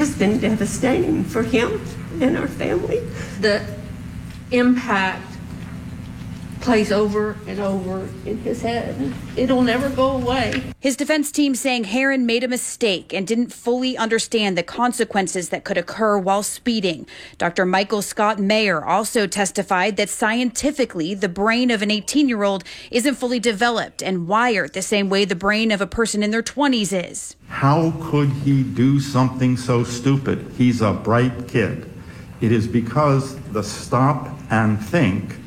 It's been devastating for him and our family. The impact plays over and over in his head. It'll never go away. His defense team saying Herron made a mistake and didn't fully understand the consequences that could occur while speeding. Dr. Michael Scott Mayer also testified that scientifically, the brain of an 18-year-old isn't fully developed and wired the same way the brain of a person in their 20s is. How could he do something so stupid? He's a bright kid. It is because the stop and think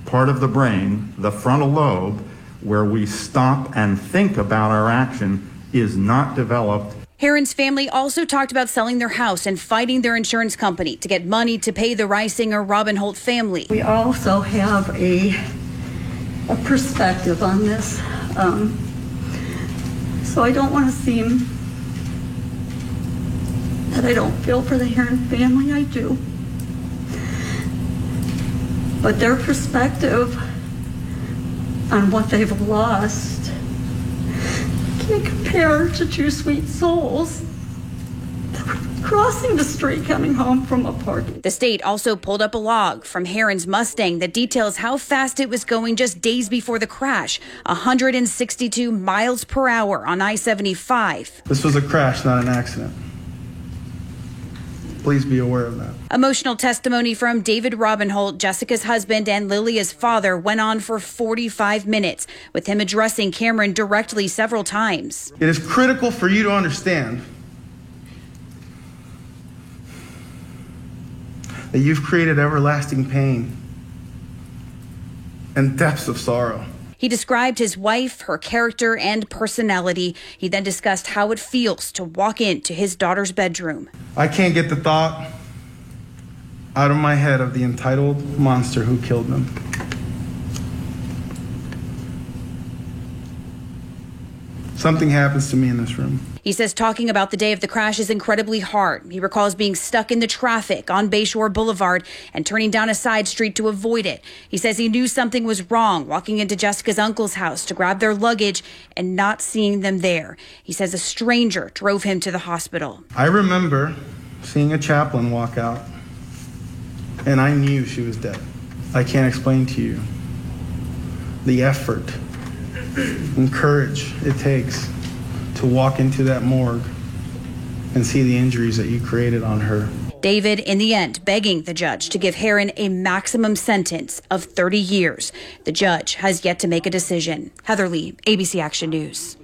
part of the brain, the frontal lobe, where we stop and think about our action, is not developed. Herron's family also talked about selling their house and fighting their insurance company to get money to pay the Reisinger-Robin Holt family. We also have a perspective on this. So I don't want to seem that I don't feel for the Herron family. I do. But their perspective on what they've lost can't compare to two sweet souls crossing the street coming home from a party. The state also pulled up a log from Herron's Mustang that details how fast it was going just days before the crash, 162 miles per hour on I-75. This was a crash, not an accident. Please be aware of that. Emotional testimony from David Robin Holt, Jessica's husband and Lilia's father, went on for 45 minutes, with him addressing Cameron directly several times. It is critical for you to understand that you've created everlasting pain and depths of sorrow. He described his wife, her character, and personality. He then discussed how it feels to walk into his daughter's bedroom. I can't get the thought out of my head of the entitled monster who killed them. Something happens to me in this room. He says talking about the day of the crash is incredibly hard. He recalls being stuck in the traffic on Bayshore Boulevard and turning down a side street to avoid it. He says he knew something was wrong walking into Jessica's uncle's house to grab their luggage and not seeing them there. He says a stranger drove him to the hospital. I remember seeing a chaplain walk out, and I knew she was dead. I can't explain to you the effort and courage it takes to walk into that morgue and see the injuries that you created on her. David, in the end, begging the judge to give Herron a maximum sentence of 30 years. The judge has yet to make a decision. Heather Lee, ABC Action News.